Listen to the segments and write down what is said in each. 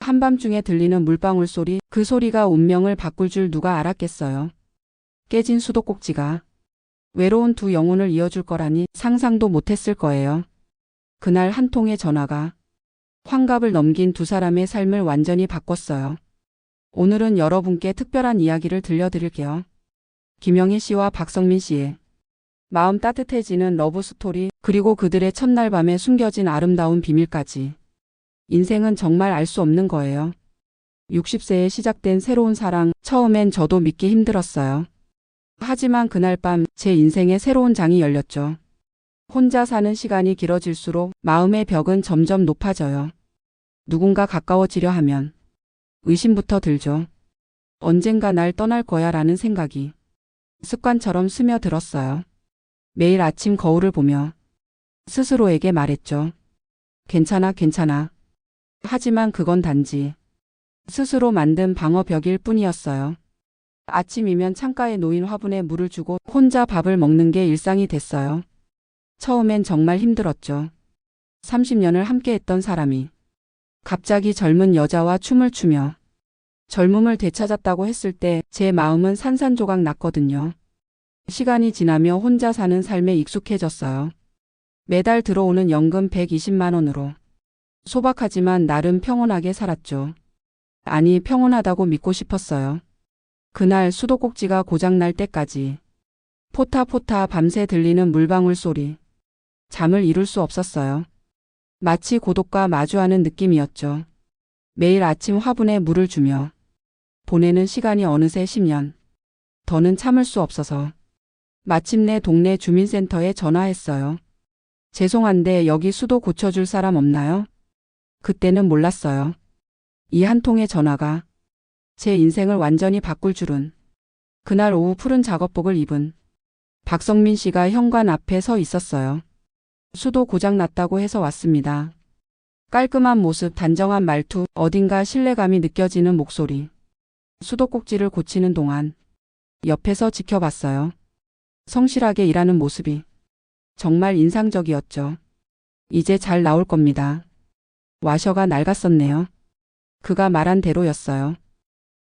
한밤중에 들리는 물방울 소리, 그 소리가 운명을 바꿀 줄 누가 알았겠어요. 깨진 수도꼭지가 외로운 두 영혼을 이어줄 거라니 상상도 못했을 거예요. 그날 한 통의 전화가 환갑을 넘긴 두 사람의 삶을 완전히 바꿨어요. 오늘은 여러분께 특별한 이야기를 들려드릴게요. 김영희 씨와 박성민 씨의 마음 따뜻해지는 러브스토리, 그리고 그들의 첫날 밤에 숨겨진 아름다운 비밀까지. 인생은 정말 알 수 없는 거예요. 60세에 시작된 새로운 사랑, 처음엔 저도 믿기 힘들었어요. 하지만 그날 밤 제 인생의 새로운 장이 열렸죠. 혼자 사는 시간이 길어질수록 마음의 벽은 점점 높아져요. 누군가 가까워지려 하면 의심부터 들죠. 언젠가 날 떠날 거야 라는 생각이 습관처럼 스며들었어요. 매일 아침 거울을 보며 스스로에게 말했죠. 괜찮아, 괜찮아. 하지만 그건 단지 스스로 만든 방어벽일 뿐이었어요. 아침이면 창가에 놓인 화분에 물을 주고 혼자 밥을 먹는 게 일상이 됐어요. 처음엔 정말 힘들었죠. 30년을 함께했던 사람이 갑자기 젊은 여자와 춤을 추며 젊음을 되찾았다고 했을 때 제 마음은 산산조각 났거든요. 시간이 지나며 혼자 사는 삶에 익숙해졌어요. 매달 들어오는 연금 120만 원으로 소박하지만 나름 평온하게 살았죠. 아니, 평온하다고 믿고 싶었어요. 그날 수도꼭지가 고장날 때까지 포타포타 밤새 들리는 물방울 소리. 잠을 이룰 수 없었어요. 마치 고독과 마주하는 느낌이었죠. 매일 아침 화분에 물을 주며 보내는 시간이 어느새 10년. 더는 참을 수 없어서 마침내 동네 주민센터에 전화했어요. 죄송한데 여기 수도 고쳐줄 사람 없나요? 그때는 몰랐어요. 이 한 통의 전화가 제 인생을 완전히 바꿀 줄은. 그날 오후 푸른 작업복을 입은 박성민 씨가 현관 앞에 서 있었어요. 수도 고장 났다고 해서 왔습니다. 깔끔한 모습, 단정한 말투, 어딘가 신뢰감이 느껴지는 목소리. 수도꼭지를 고치는 동안 옆에서 지켜봤어요. 성실하게 일하는 모습이 정말 인상적이었죠. 이제 잘 나올 겁니다. 와셔가 낡았었네요. 그가 말한 대로였어요.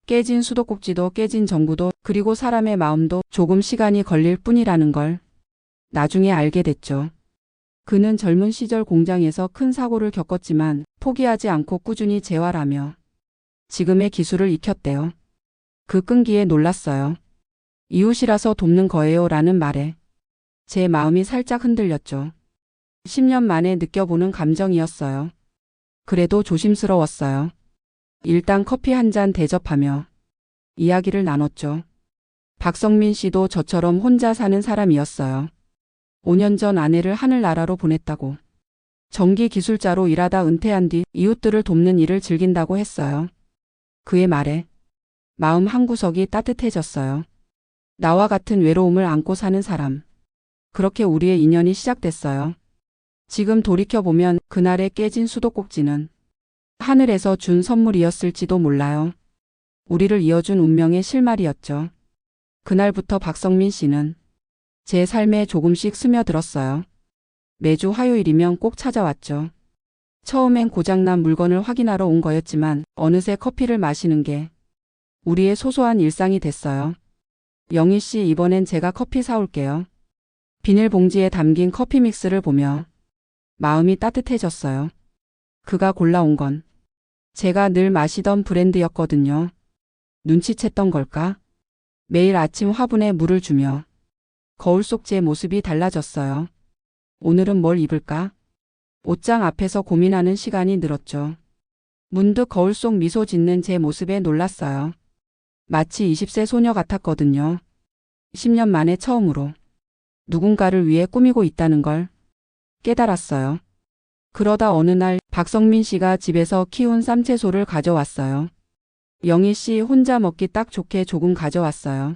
깨진 수도꼭지도 깨진 정부도, 그리고 사람의 마음도 조금 시간이 걸릴 뿐이라는 걸 나중에 알게 됐죠. 그는 젊은 시절 공장에서 큰 사고를 겪었지만 포기하지 않고 꾸준히 재활하며 지금의 기술을 익혔대요. 그 끈기에 놀랐어요. 이웃이라서 돕는 거예요 라는 말에 제 마음이 살짝 흔들렸죠. 10년 만에 느껴보는 감정이었어요. 그래도 조심스러웠어요. 일단 커피 한 잔 대접하며 이야기를 나눴죠. 박성민 씨도 저처럼 혼자 사는 사람이었어요. 5년 전 아내를 하늘나라로 보냈다고. 전기 기술자로 일하다 은퇴한 뒤 이웃들을 돕는 일을 즐긴다고 했어요. 그의 말에 마음 한구석이 따뜻해졌어요. 나와 같은 외로움을 안고 사는 사람. 그렇게 우리의 인연이 시작됐어요. 지금 돌이켜보면 그날의 깨진 수도꼭지는 하늘에서 준 선물이었을지도 몰라요. 우리를 이어준 운명의 실마리였죠. 그날부터 박성민 씨는 제 삶에 조금씩 스며들었어요. 매주 화요일이면 꼭 찾아왔죠. 처음엔 고장난 물건을 확인하러 온 거였지만 어느새 커피를 마시는 게 우리의 소소한 일상이 됐어요. 영희 씨, 이번엔 제가 커피 사올게요. 비닐봉지에 담긴 커피 믹스를 보며 마음이 따뜻해졌어요. 그가 골라온 건 제가 늘 마시던 브랜드였거든요. 눈치챘던 걸까? 매일 아침 화분에 물을 주며 거울 속 제 모습이 달라졌어요. 오늘은 뭘 입을까? 옷장 앞에서 고민하는 시간이 늘었죠. 문득 거울 속 미소 짓는 제 모습에 놀랐어요. 마치 20세 소녀 같았거든요. 10년 만에 처음으로 누군가를 위해 꾸미고 있다는 걸 깨달았어요. 그러다 어느 날 박성민 씨가 집에서 키운 쌈채소를 가져왔어요. 영희 씨 혼자 먹기 딱 좋게 조금 가져왔어요.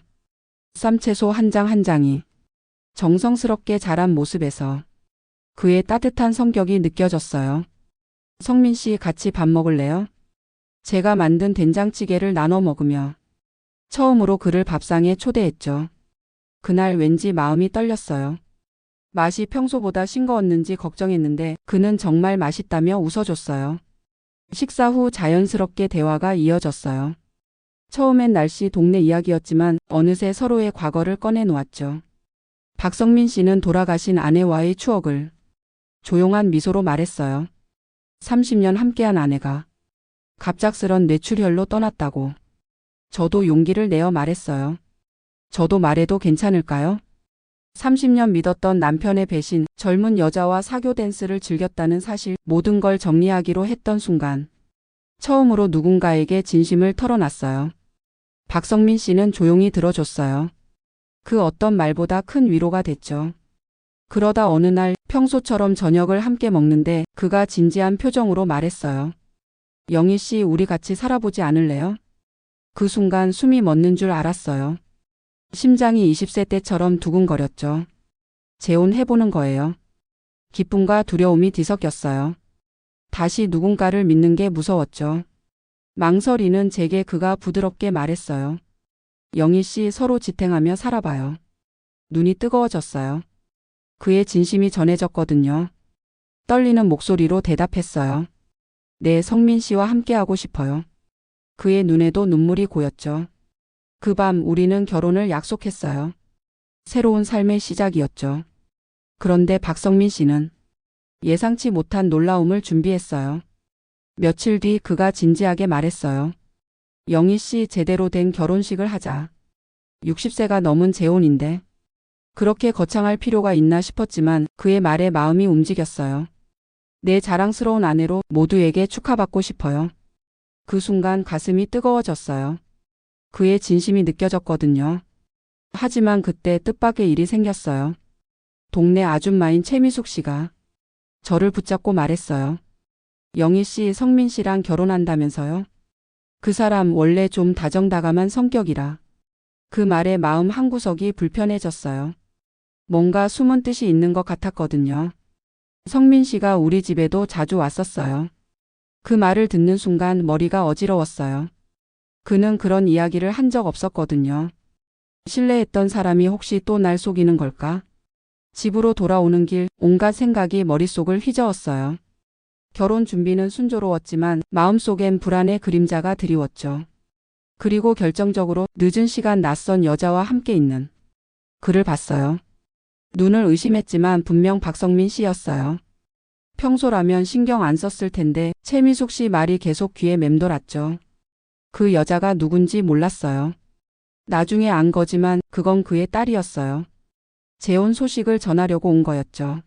쌈채소 한 장 한 장이 정성스럽게 자란 모습에서 그의 따뜻한 성격이 느껴졌어요. 성민 씨, 같이 밥 먹을래요? 제가 만든 된장찌개를 나눠 먹으며 처음으로 그를 밥상에 초대했죠. 그날 왠지 마음이 떨렸어요. 맛이 평소보다 싱거웠는지 걱정했는데 그는 정말 맛있다며 웃어줬어요. 식사 후 자연스럽게 대화가 이어졌어요. 처음엔 날씨 동네 이야기였지만 어느새 서로의 과거를 꺼내놓았죠. 박성민 씨는 돌아가신 아내와의 추억을 조용한 미소로 말했어요. 30년 함께한 아내가 갑작스런 뇌출혈로 떠났다고. 저도 용기를 내어 말했어요. 저도 말해도 괜찮을까요? 30년 믿었던 남편의 배신, 젊은 여자와 사교 댄스를 즐겼다는 사실, 모든 걸 정리하기로 했던 순간 처음으로 누군가에게 진심을 털어놨어요. 박성민 씨는 조용히 들어줬어요. 그 어떤 말보다 큰 위로가 됐죠. 그러다 어느 날 평소처럼 저녁을 함께 먹는데 그가 진지한 표정으로 말했어요. 영희 씨, 우리 같이 살아보지 않을래요? 그 순간 숨이 멎는 줄 알았어요. 심장이 20세 때처럼 두근거렸죠. 재혼해보는 거예요. 기쁨과 두려움이 뒤섞였어요. 다시 누군가를 믿는 게 무서웠죠. 망설이는 제게 그가 부드럽게 말했어요. 영희 씨, 서로 지탱하며 살아봐요. 눈이 뜨거워졌어요. 그의 진심이 전해졌거든요. 떨리는 목소리로 대답했어요. 네, 성민 씨와 함께하고 싶어요. 그의 눈에도 눈물이 고였죠. 그 밤 우리는 결혼을 약속했어요. 새로운 삶의 시작이었죠. 그런데 박성민 씨는 예상치 못한 놀라움을 준비했어요. 며칠 뒤 그가 진지하게 말했어요. 영희 씨, 제대로 된 결혼식을 하자. 60세가 넘은 재혼인데 그렇게 거창할 필요가 있나 싶었지만 그의 말에 마음이 움직였어요. 내 자랑스러운 아내로 모두에게 축하받고 싶어요. 그 순간 가슴이 뜨거워졌어요. 그의 진심이 느껴졌거든요. 하지만 그때 뜻밖의 일이 생겼어요. 동네 아줌마인 최미숙 씨가 저를 붙잡고 말했어요. 영희 씨, 성민 씨랑 결혼한다면서요? 그 사람 원래 좀 다정다감한 성격이라. 그 말에 마음 한구석이 불편해졌어요. 뭔가 숨은 뜻이 있는 것 같았거든요. 성민 씨가 우리 집에도 자주 왔었어요. 그 말을 듣는 순간 머리가 어지러웠어요. 그는 그런 이야기를 한 적 없었거든요. 신뢰했던 사람이 혹시 또 날 속이는 걸까? 집으로 돌아오는 길 온갖 생각이 머릿속을 휘저었어요. 결혼 준비는 순조로웠지만 마음속엔 불안의 그림자가 드리웠죠. 그리고 결정적으로 늦은 시간 낯선 여자와 함께 있는 그를 봤어요. 눈을 의심했지만 분명 박성민 씨였어요. 평소라면 신경 안 썼을 텐데 최미숙 씨 말이 계속 귀에 맴돌았죠. 그 여자가 누군지 몰랐어요. 나중에 안 거지만 그건 그의 딸이었어요. 재혼 소식을 전하려고 온 거였죠.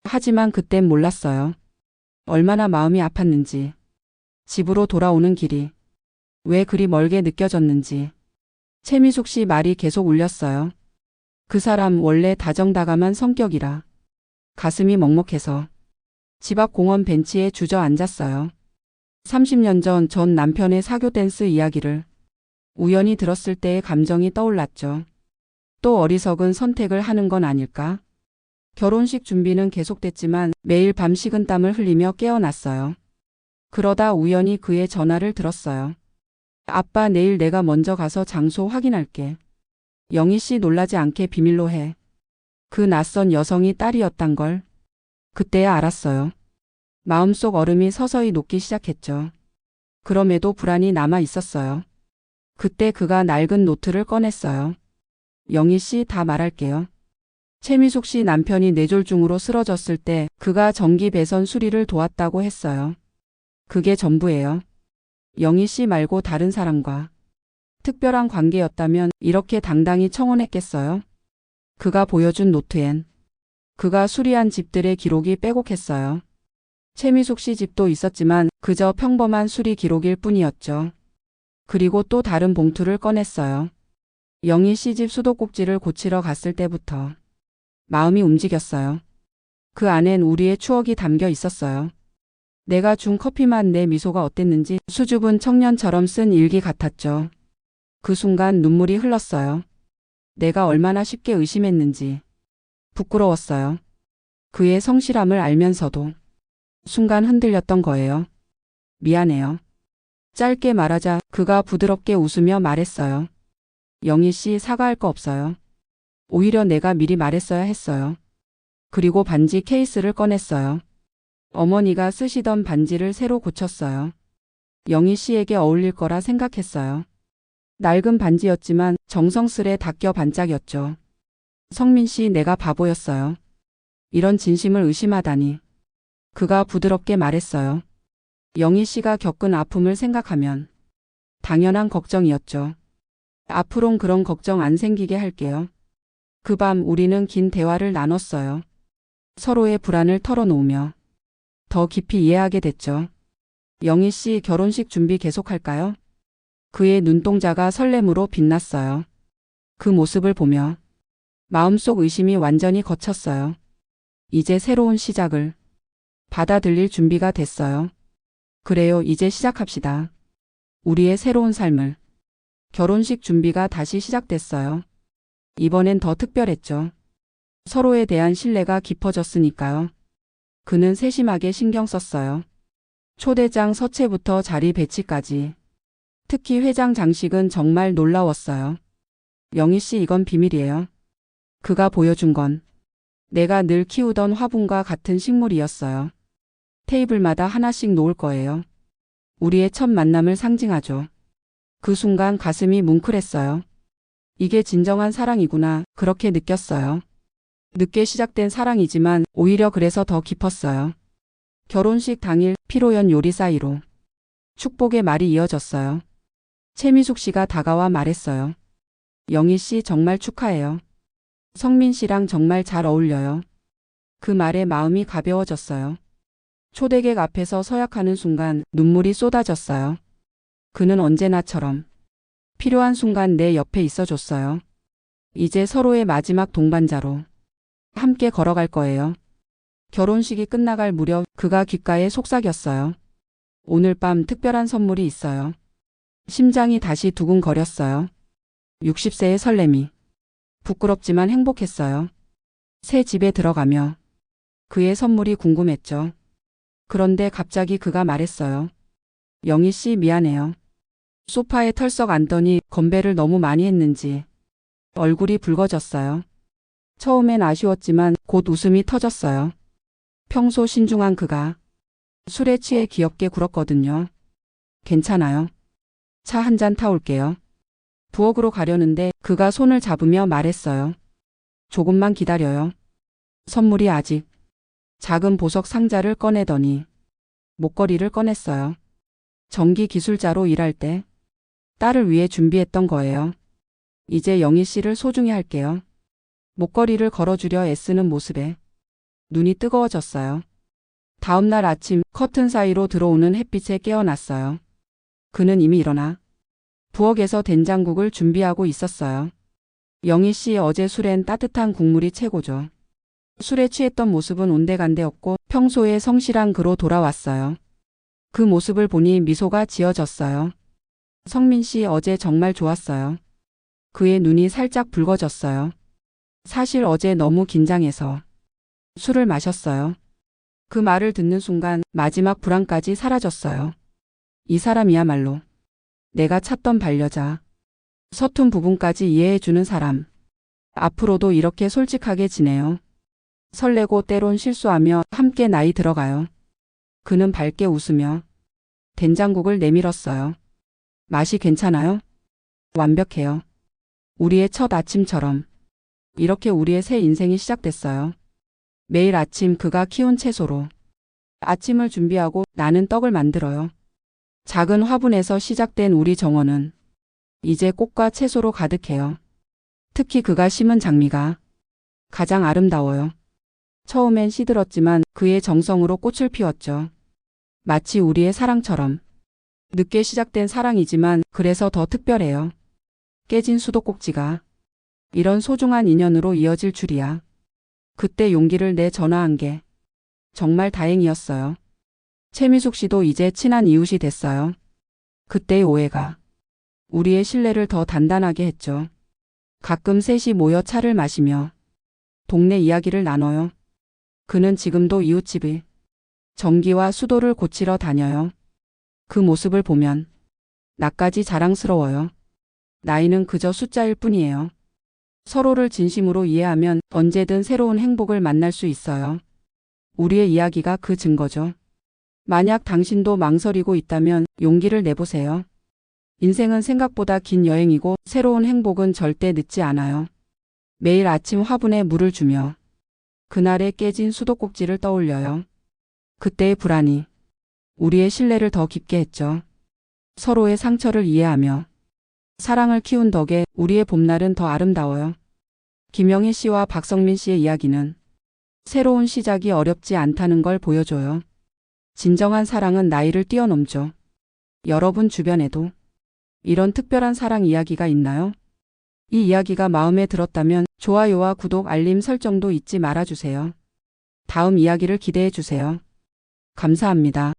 하지만 그땐 몰랐어요. 얼마나 마음이 아팠는지. 집으로 돌아오는 길이 왜 그리 멀게 느껴졌는지. 최미숙 씨 말이 계속 울렸어요. 그 사람 원래 다정다감한 성격이라. 가슴이 먹먹해서 집 앞 공원 벤치에 주저앉았어요. 30년 전 남편의 사교 댄스 이야기를 우연히 들었을 때의 감정이 떠올랐죠. 또 어리석은 선택을 하는 건 아닐까? 결혼식 준비는 계속됐지만 매일 밤 식은땀을 흘리며 깨어났어요. 그러다 우연히 그의 전화를 들었어요. 아빠, 내일 내가 먼저 가서 장소 확인할게. 영희 씨, 놀라지 않게 비밀로 해. 그 낯선 여성이 딸이었단 걸 그때야 알았어요. 마음속 얼음이 서서히 녹기 시작했죠. 그럼에도 불안이 남아 있었어요. 그때 그가 낡은 노트를 꺼냈어요. 영희 씨, 다 말할게요. 최미숙 씨 남편이 뇌졸중으로 쓰러졌을 때 그가 전기 배선 수리를 도왔다고 했어요. 그게 전부예요. 영희 씨 말고 다른 사람과 특별한 관계였다면 이렇게 당당히 청혼했겠어요? 그가 보여준 노트엔 그가 수리한 집들의 기록이 빼곡했어요. 최미숙 씨 집도 있었지만 그저 평범한 수리 기록일 뿐이었죠. 그리고 또 다른 봉투를 꺼냈어요. 영희 씨 집 수도꼭지를 고치러 갔을 때부터 마음이 움직였어요. 그 안엔 우리의 추억이 담겨 있었어요. 내가 준 커피 맛, 내 미소가 어땠는지 수줍은 청년처럼 쓴 일기 같았죠. 그 순간 눈물이 흘렀어요. 내가 얼마나 쉽게 의심했는지 부끄러웠어요. 그의 성실함을 알면서도 순간 흔들렸던 거예요. 미안해요. 짧게 말하자 그가 부드럽게 웃으며 말했어요. 영희 씨, 사과할 거 없어요. 오히려 내가 미리 말했어야 했어요. 그리고 반지 케이스를 꺼냈어요. 어머니가 쓰시던 반지를 새로 고쳤어요. 영희 씨에게 어울릴 거라 생각했어요. 낡은 반지였지만 정성스레 닦여 반짝였죠. 성민 씨, 내가 바보였어요. 이런 진심을 의심하다니. 그가 부드럽게 말했어요. 영희 씨가 겪은 아픔을 생각하면 당연한 걱정이었죠. 앞으론 그런 걱정 안 생기게 할게요. 그 밤 우리는 긴 대화를 나눴어요. 서로의 불안을 털어놓으며 더 깊이 이해하게 됐죠. 영희 씨, 결혼식 준비 계속할까요? 그의 눈동자가 설렘으로 빛났어요. 그 모습을 보며 마음속 의심이 완전히 걷혔어요. 이제 새로운 시작을 받아들일 준비가 됐어요. 그래요, 이제 시작합시다. 우리의 새로운 삶을. 결혼식 준비가 다시 시작됐어요. 이번엔 더 특별했죠. 서로에 대한 신뢰가 깊어졌으니까요. 그는 세심하게 신경 썼어요. 초대장 서체부터 자리 배치까지. 특히 회장 장식은 정말 놀라웠어요. 영희 씨, 이건 비밀이에요. 그가 보여준 건 내가 늘 키우던 화분과 같은 식물이었어요. 테이블마다 하나씩 놓을 거예요. 우리의 첫 만남을 상징하죠. 그 순간 가슴이 뭉클했어요. 이게 진정한 사랑이구나, 그렇게 느꼈어요. 늦게 시작된 사랑이지만 오히려 그래서 더 깊었어요. 결혼식 당일 피로연 요리 사이로 축복의 말이 이어졌어요. 최미숙 씨가 다가와 말했어요. 영희 씨, 정말 축하해요. 성민 씨랑 정말 잘 어울려요. 그 말에 마음이 가벼워졌어요. 초대객 앞에서 서약하는 순간 눈물이 쏟아졌어요. 그는 언제나처럼 필요한 순간 내 옆에 있어줬어요. 이제 서로의 마지막 동반자로 함께 걸어갈 거예요. 결혼식이 끝나갈 무렵 그가 귓가에 속삭였어요. 오늘 밤 특별한 선물이 있어요. 심장이 다시 두근거렸어요. 60세의 설렘이 부끄럽지만 행복했어요. 새 집에 들어가며 그의 선물이 궁금했죠. 그런데 갑자기 그가 말했어요. 영희 씨, 미안해요. 소파에 털썩 앉더니 건배를 너무 많이 했는지 얼굴이 붉어졌어요. 처음엔 아쉬웠지만 곧 웃음이 터졌어요. 평소 신중한 그가 술에 취해 귀엽게 굴었거든요. 괜찮아요. 차 한 잔 타올게요. 부엌으로 가려는데 그가 손을 잡으며 말했어요. 조금만 기다려요. 선물이 아직. 작은 보석 상자를 꺼내더니 목걸이를 꺼냈어요. 전기 기술자로 일할 때 딸을 위해 준비했던 거예요. 이제 영희 씨를 소중히 할게요. 목걸이를 걸어주려 애쓰는 모습에 눈이 뜨거워졌어요. 다음 날 아침 커튼 사이로 들어오는 햇빛에 깨어났어요. 그는 이미 일어나 부엌에서 된장국을 준비하고 있었어요. 영희 씨, 어제 술엔 따뜻한 국물이 최고죠. 술에 취했던 모습은 온데간데없고 평소의 성실한 그로 돌아왔어요. 그 모습을 보니 미소가 지어졌어요. 성민 씨, 어제 정말 좋았어요. 그의 눈이 살짝 붉어졌어요. 사실 어제 너무 긴장해서 술을 마셨어요. 그 말을 듣는 순간 마지막 불안까지 사라졌어요. 이 사람이야말로 내가 찾던 반려자. 서툰 부분까지 이해해주는 사람. 앞으로도 이렇게 솔직하게 지내요. 설레고 때론 실수하며 함께 나이 들어가요. 그는 밝게 웃으며 된장국을 내밀었어요. 맛이 괜찮아요? 완벽해요. 우리의 첫 아침처럼. 이렇게 우리의 새 인생이 시작됐어요. 매일 아침 그가 키운 채소로 아침을 준비하고 나는 떡을 만들어요. 작은 화분에서 시작된 우리 정원은 이제 꽃과 채소로 가득해요. 특히 그가 심은 장미가 가장 아름다워요. 처음엔 시들었지만 그의 정성으로 꽃을 피웠죠. 마치 우리의 사랑처럼. 늦게 시작된 사랑이지만 그래서 더 특별해요. 깨진 수도꼭지가 이런 소중한 인연으로 이어질 줄이야. 그때 용기를 내 전화한 게 정말 다행이었어요. 최미숙 씨도 이제 친한 이웃이 됐어요. 그때의 오해가 우리의 신뢰를 더 단단하게 했죠. 가끔 셋이 모여 차를 마시며 동네 이야기를 나눠요. 그는 지금도 이웃집에 전기와 수도를 고치러 다녀요. 그 모습을 보면 나까지 자랑스러워요. 나이는 그저 숫자일 뿐이에요. 서로를 진심으로 이해하면 언제든 새로운 행복을 만날 수 있어요. 우리의 이야기가 그 증거죠. 만약 당신도 망설이고 있다면 용기를 내보세요. 인생은 생각보다 긴 여행이고 새로운 행복은 절대 늦지 않아요. 매일 아침 화분에 물을 주며 그날의 깨진 수도꼭지를 떠올려요. 그때의 불안이 우리의 신뢰를 더 깊게 했죠. 서로의 상처를 이해하며 사랑을 키운 덕에 우리의 봄날은 더 아름다워요. 김영희 씨와 박성민 씨의 이야기는 새로운 시작이 어렵지 않다는 걸 보여줘요. 진정한 사랑은 나이를 뛰어넘죠. 여러분 주변에도 이런 특별한 사랑 이야기가 있나요? 이 이야기가 마음에 들었다면 좋아요와 구독, 알림 설정도 잊지 말아주세요. 다음 이야기를 기대해 주세요. 감사합니다.